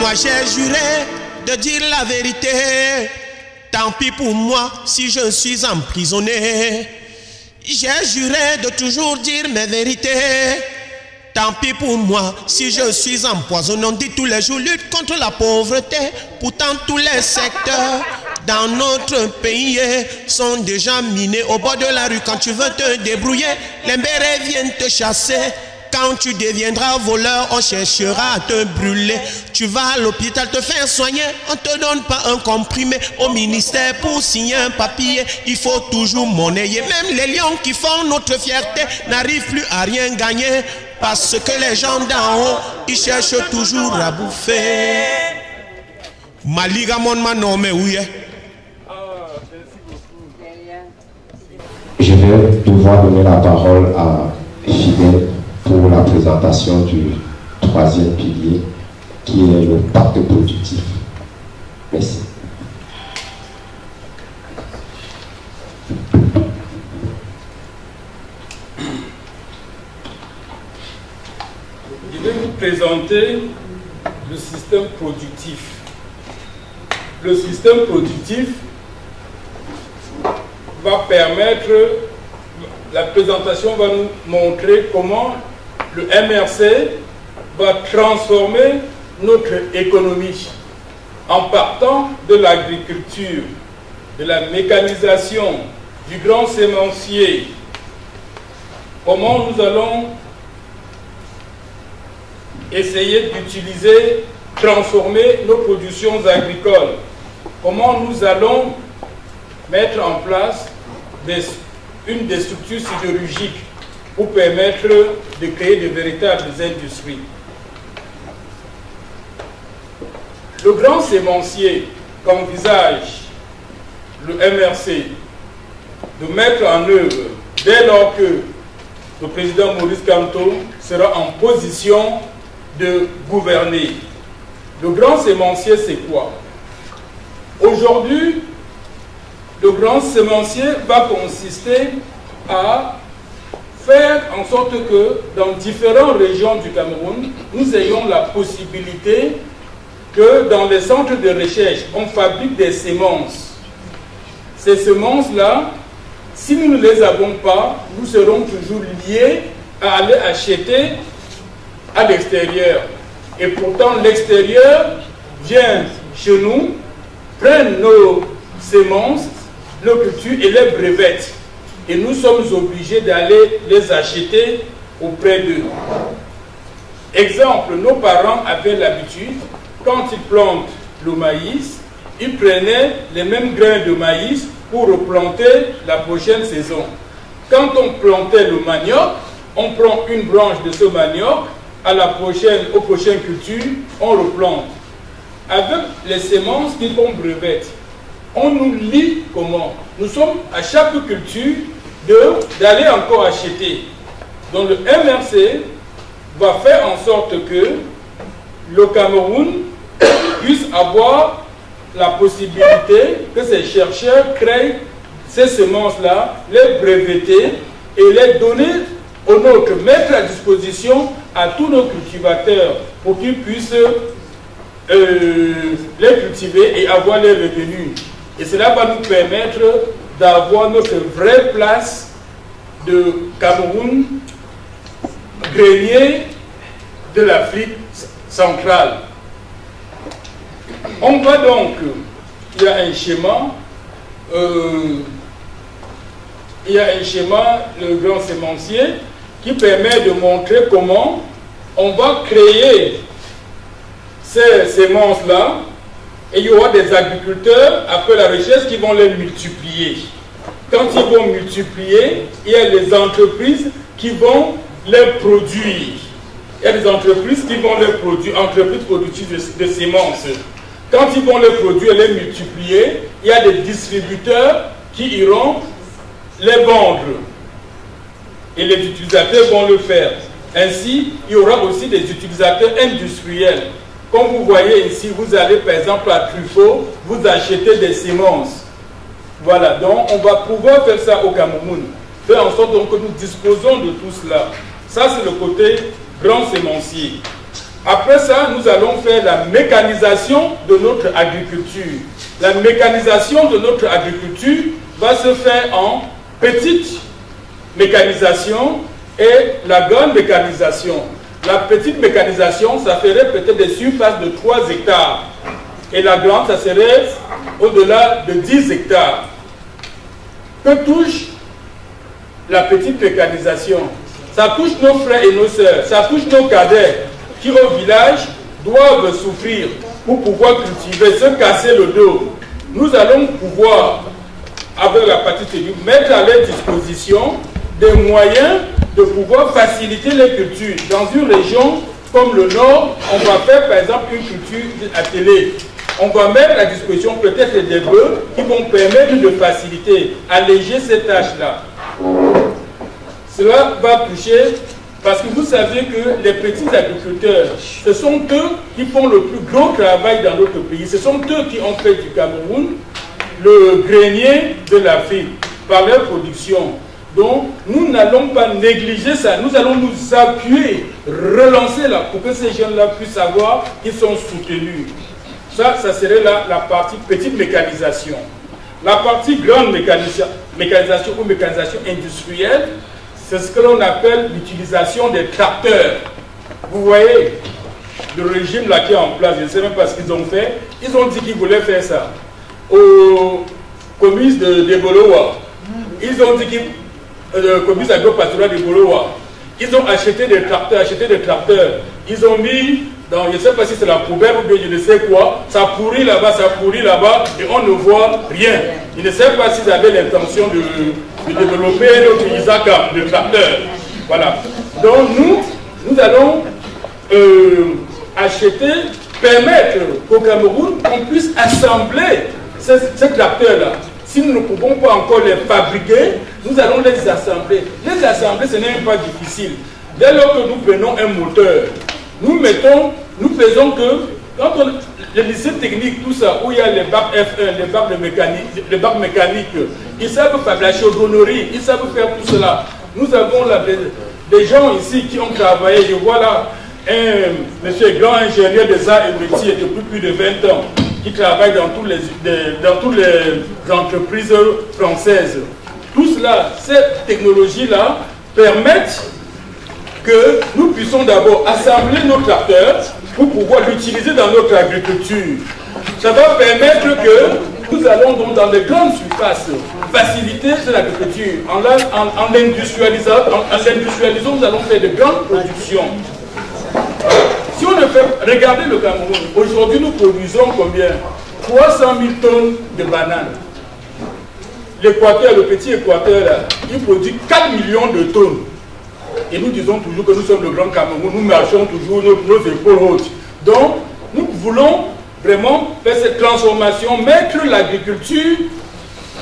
Moi j'ai juré de dire la vérité. Tant pis pour moi si je suis emprisonné. J'ai juré de toujours dire mes vérités. Tant pis pour moi si je suis empoisonné. On dit tous les jours lutte contre la pauvreté. Pourtant tous les secteurs dans notre pays sont déjà minés. Au bord de la rue, quand tu veux te débrouiller, les bérets viennent te chasser. Quand tu deviendras voleur, on cherchera à te brûler. Tu vas à l'hôpital te faire soigner, on te donne pas un comprimé. Au ministère pour signer un papier, il faut toujours monnayer. Même les lions qui font notre fierté n'arrivent plus à rien gagner. Parce que les gens d'en haut, ils cherchent toujours à bouffer. Maliga mon manome oui. Je vais devoir donner la parole à Fidèle pour la présentation du troisième pilier qui est le pacte productif. Merci. Je vais vous présenter le système productif. Le système productif va permettre, la présentation va nous montrer comment le MRC va transformer notre économie en partant de l'agriculture, de la mécanisation, du grand sémencier. Comment nous allons essayer d'utiliser, transformer nos productions agricoles. Comment nous allons mettre en place une des structures sidérurgiques pour permettre de créer de véritables industries. Le grand sémencier qu'envisage le MRC de mettre en œuvre dès lors que le président Maurice Kamto sera en position de gouverner. Le grand sémencier, c'est quoi? Aujourd'hui, le grand sémencier va consister à faire en sorte que dans différentes régions du Cameroun, nous ayons la possibilité que dans les centres de recherche, on fabrique des semences. Ces semences-là, si nous ne les avons pas, nous serons toujours liés à aller acheter à l'extérieur. Et pourtant, l'extérieur vient chez nous, prennent nos semences, nos cultures et les brevets. Et nous sommes obligés d'aller les acheter auprès d'eux. Exemple, nos parents avaient l'habitude, quand ils plantent le maïs, ils prenaient les mêmes grains de maïs pour replanter la prochaine saison. Quand on plantait le manioc, on prend une branche de ce manioc, aux prochaines cultures, on replante. Avec les semences qui sont brevettes, on nous lie comment? Nous sommes à chaque culture d'aller encore acheter. Donc le MRC va faire en sorte que le Cameroun puisse avoir la possibilité que ces chercheurs créent ces semences-là, les breveter et les donner aux nôtres, mettre à disposition à tous nos cultivateurs pour qu'ils puissent les cultiver et avoir les revenus. Et cela va nous permettre d'avoir notre vraie place de Cameroun, grenier de l'Afrique centrale. On va donc, il y a un schéma, le grand sémencier, qui permet de montrer comment on va créer ces semences-là, et il y aura des agriculteurs, après la recherche, qui vont les multiplier. Quand ils vont multiplier, il y a des entreprises qui vont les produire. Il y a des entreprises qui vont les produire, entreprises productives de semences. Quand ils vont les produire et les multiplier, il y a des distributeurs qui iront les vendre. Et les utilisateurs vont le faire. Ainsi, il y aura aussi des utilisateurs industriels. Comme vous voyez ici, vous allez par exemple à Truffaut, vous achetez des semences. Voilà, donc on va pouvoir faire ça au Cameroun. Faire en sorte donc, que nous disposons de tout cela. Ça, c'est le côté grand sémencier. Après ça, nous allons faire la mécanisation de notre agriculture. La mécanisation de notre agriculture va se faire en petite mécanisation et la grande mécanisation. La petite mécanisation, ça ferait peut-être des surfaces de 3 hectares. Et la grande, ça serait au-delà de 10 hectares. Que touche la petite mécanisation? Ça touche nos frères et nos sœurs, ça touche nos cadets qui au village doivent souffrir pour pouvoir cultiver, se casser le dos. Nous allons pouvoir, avec la partie technique, mettre à leur disposition des moyens de pouvoir faciliter les cultures. Dans une région comme le Nord, on va faire par exemple une culture attelée. On va mettre à disposition peut-être des bœufs qui vont permettre de faciliter, alléger ces tâches-là. Cela va toucher, parce que vous savez que les petits agriculteurs, ce sont eux qui font le plus gros travail dans notre pays. Ce sont eux qui ont fait du Cameroun le grenier de l'Afrique par leur production. Donc, nous n'allons pas négliger ça. Nous allons nous appuyer, relancer là, pour que ces jeunes-là puissent savoir qu'ils sont soutenus. Ça serait la partie petite mécanisation. La partie grande mécanisation ou mécanisation industrielle, c'est ce que l'on appelle l'utilisation des tracteurs. Vous voyez, le régime là qui est en place, je ne sais même pas ce qu'ils ont fait. Ils ont dit qu'ils voulaient faire ça. Au comice de Bolowa, ils ont dit qu'ils, le comice agro-pastoral de Bolowa, ils ont acheté des tracteurs, Ils ont mis dans, je ne sais pas si c'est la poubelle ou bien je ne sais quoi, ça pourrit là-bas, et on ne voit rien. Je ne sais pas s'ils avaient l'intention de développer notre Isaac de tracteur. Voilà. Donc nous allons acheter, permettre qu'au Cameroun, qu'on puisse assembler ces tracteurs-là. Si nous ne pouvons pas encore les fabriquer, nous allons les assembler. Les assembler, ce n'est pas difficile. Dès lors que nous prenons un moteur, nous faisons que, quand on, les lycées techniques, tout ça, où il y a les bacs F1, les bacs mécaniques, ils savent faire la chaudronnerie, ils savent faire tout cela. Nous avons là des gens ici qui ont travaillé, je vois là un monsieur grand ingénieur des arts et métiers depuis plus de 20 ans, qui travaille dans toutes les entreprises françaises. Tout cela, ces technologies-là permettent que nous puissions d'abord assembler nos tracteurs pour pouvoir l'utiliser dans notre agriculture. Ça va permettre que nous allons donc dans les grandes surfaces faciliter l'agriculture. En l'industrialisant, nous allons faire de grandes productions. Si on le fait, regardez le Cameroun. Aujourd'hui, nous produisons combien? 300 000 tonnes de bananes. L'Équateur, le petit Équateur, là, il produit 4 millions de tonnes. Et nous disons toujours que nous sommes le grand Cameroun, nous marchons toujours nos épaules hautes. Donc, nous voulons vraiment faire cette transformation, mettre l'agriculture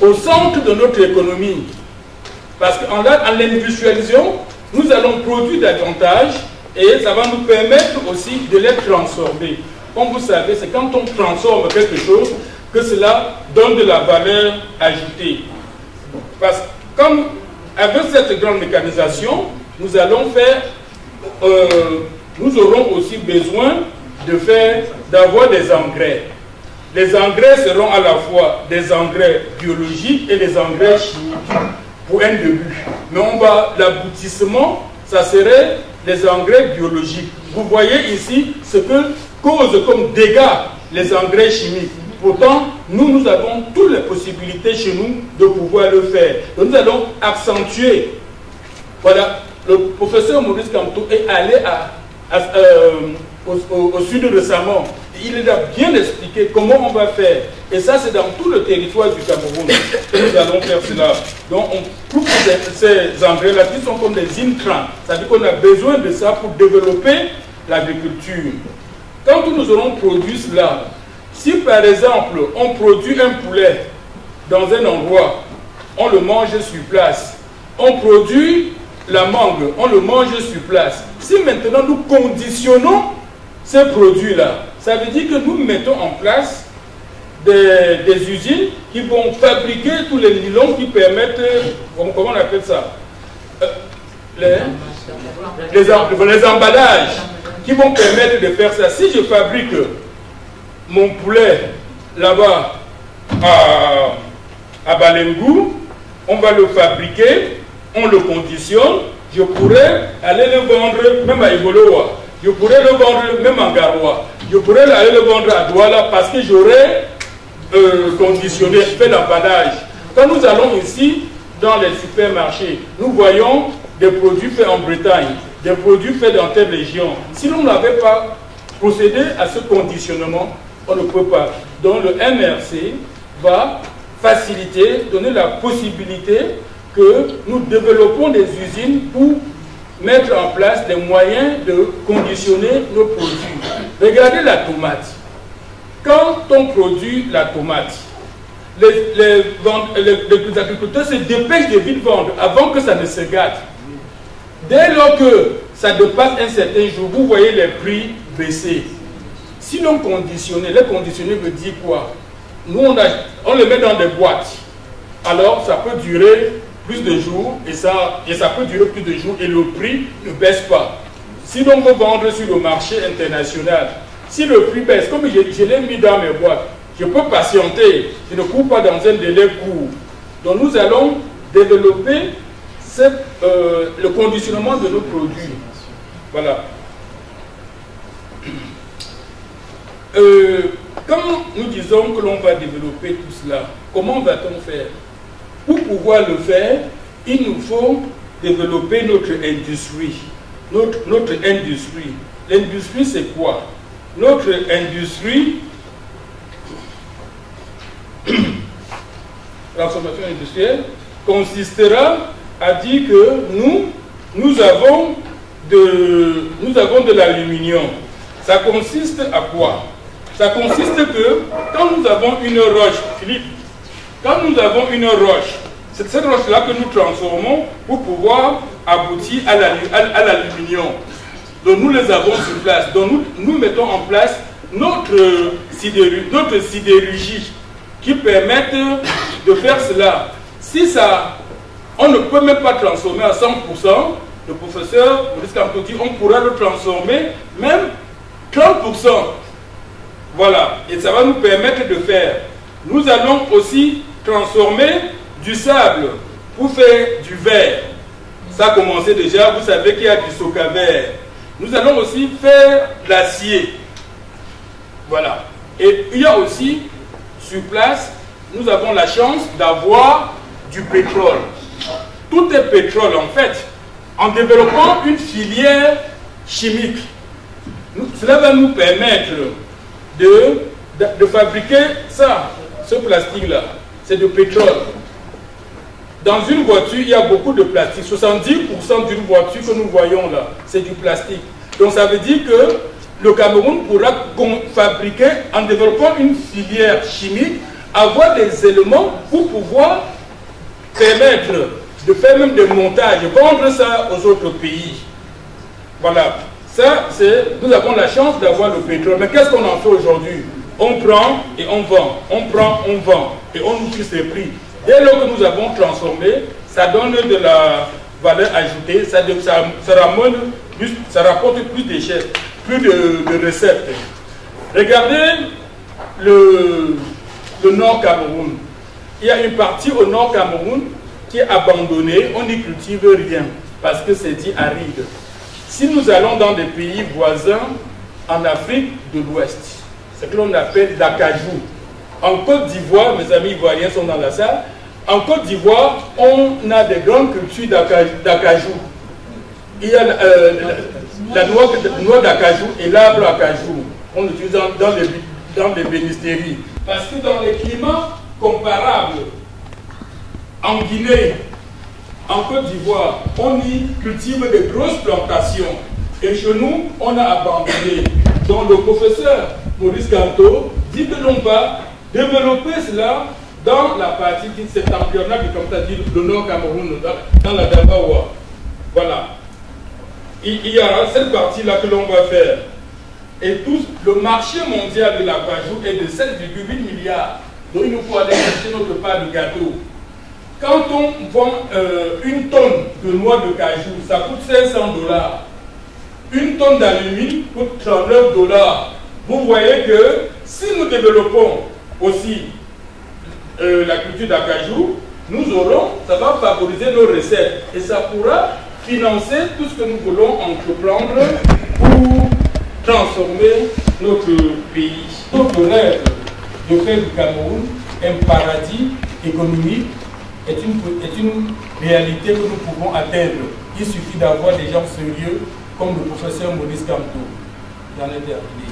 au centre de notre économie. Parce qu'en l'industrialisation, nous allons produire davantage et ça va nous permettre aussi de les transformer. Comme vous savez, c'est quand on transforme quelque chose que cela donne de la valeur ajoutée. Parce que comme avec cette grande mécanisation, nous allons faire, nous aurons aussi besoin d'avoir des engrais. Les engrais seront à la fois des engrais biologiques et des engrais chimiques pour un début. Mais l'aboutissement, ça serait les engrais biologiques. Vous voyez ici ce que cause comme dégâts les engrais chimiques. Pourtant, nous avons toutes les possibilités chez nous de pouvoir le faire. Donc, nous allons accentuer. Voilà, le professeur Maurice Kamto est allé au sud récemment. Il a bien expliqué comment on va faire. Et ça, c'est dans tout le territoire du Cameroun que nous allons faire cela. Donc, on trouve ces engrais-là qui sont comme des intrants. Ça veut dire qu'on a besoin de ça pour développer l'agriculture. Quand nous aurons produit cela, si par exemple, on produit un poulet dans un endroit, on le mange sur place. On produit la mangue, on le mange sur place. Si maintenant nous conditionnons ces produits-là, ça veut dire que nous mettons en place des usines qui vont fabriquer tous les nylons qui permettent, comment on appelle ça, les emballages qui vont permettre de faire ça. Si je fabrique mon poulet là-bas à Balengou, on va le fabriquer, on le conditionne, je pourrais aller le vendre même à Igoloa, je pourrais le vendre même en Garoua, je pourrais aller le vendre à Douala parce que j'aurais conditionné, fait l'emballage. Quand nous allons ici dans les supermarchés, nous voyons des produits faits en Bretagne, des produits faits dans telle région. Si l'on n'avait pas procédé à ce conditionnement, on ne peut pas. Donc le MRC va faciliter, donner la possibilité que nous développons des usines pour mettre en place des moyens de conditionner nos produits. Regardez la tomate. Quand on produit la tomate, les agriculteurs se dépêchent de vite vendre avant que ça ne se gâte. Dès lors que ça dépasse un certain jour, vous voyez les prix baisser. Si l'on conditionnait, les conditionner veut dire quoi? Nous, on le met dans des boîtes. Alors, ça peut durer plus de jours et ça peut durer plus de jours et le prix ne baisse pas. Si l'on veut vendre sur le marché international, si le prix baisse, comme je l'ai mis dans mes boîtes, je peux patienter, je ne cours pas dans un délai court. Donc nous allons développer le conditionnement de nos produits. Voilà. Quand nous disons que l'on va développer tout cela, comment va-t-on faire? Pour pouvoir le faire, il nous faut développer notre industrie. Notre industrie. L'industrie, c'est quoi? Notre industrie, transformation industrielle, consistera à dire que nous avons de l'aluminium. Ça consiste à quoi? Ça consiste que quand nous avons une roche, Philippe, quand nous avons une roche, c'est cette roche-là que nous transformons pour pouvoir aboutir à l'aluminium. Donc nous les avons sur place. Donc nous mettons en place notre sidérurgie qui permettent de faire cela. Si ça, on ne peut même pas transformer à 100%, le professeur Maurice Kamto dit on pourra le transformer même 30%. Voilà, et ça va nous permettre de faire. Nous allons aussi transformer du sable pour faire du verre. Ça a commencé déjà, vous savez qu'il y a du soca-verre. Nous allons aussi faire de l'acier. Voilà. Et il y a aussi, sur place, nous avons la chance d'avoir du pétrole. Tout est pétrole en fait. En développant une filière chimique, cela va nous permettre de fabriquer ça, ce plastique-là. C'est du pétrole. Dans une voiture, il y a beaucoup de plastique. 70% d'une voiture que nous voyons là, c'est du plastique. Donc ça veut dire que le Cameroun pourra fabriquer, en développant une filière chimique, avoir des éléments pour pouvoir permettre de faire même des montages, vendre ça aux autres pays. Voilà. Ça, nous avons la chance d'avoir le pétrole. Mais qu'est-ce qu'on en fait aujourd'hui? On prend et on vend. On prend, on vend. Et on nous fixe les prix. Dès lors que nous avons transformé, ça donne de la valeur ajoutée, ça rapporte plus de richesses, plus de recettes. Regardez le Nord Cameroun. Il y a une partie au Nord Cameroun qui est abandonnée, on n'y cultive rien parce que c'est dit aride. Si nous allons dans des pays voisins en Afrique de l'Ouest, ce que l'on appelle l'acajou. En Côte d'Ivoire, mes amis ivoiriens sont dans la salle, en Côte d'Ivoire, on a des grandes cultures d'acajou. Il y a la noix d'acajou et l'arbre acajou. On l'utilise dans les bénisteries. Parce que dans les climats comparables, en Guinée, en Côte d'Ivoire, on y cultive des grosses plantations. Et chez nous, on a abandonné. Donc le professeur Maurice Kamto dit que l'on va développer cela dans la partie septentrionale du Kamtadi, le Nord Cameroun, dans la Dabawa. Voilà. Il y aura cette partie-là que l'on va faire. Et tout le marché mondial de l'acajou est de 7,8 milliards. Donc il nous faut aller chercher notre part de gâteau. Quand on vend une tonne de noix de cajou, ça coûte $500. Une tonne d'alumine coûte 39 $. Vous voyez que si nous développons aussi la culture d'acajou, ça va favoriser nos recettes et ça pourra financer tout ce que nous voulons entreprendre pour transformer notre pays. Notre rêve de faire du Cameroun un paradis économique est une réalité que nous pouvons atteindre. Il suffit d'avoir des gens sérieux comme le professeur Maurice Kamto. J'en ai terminé.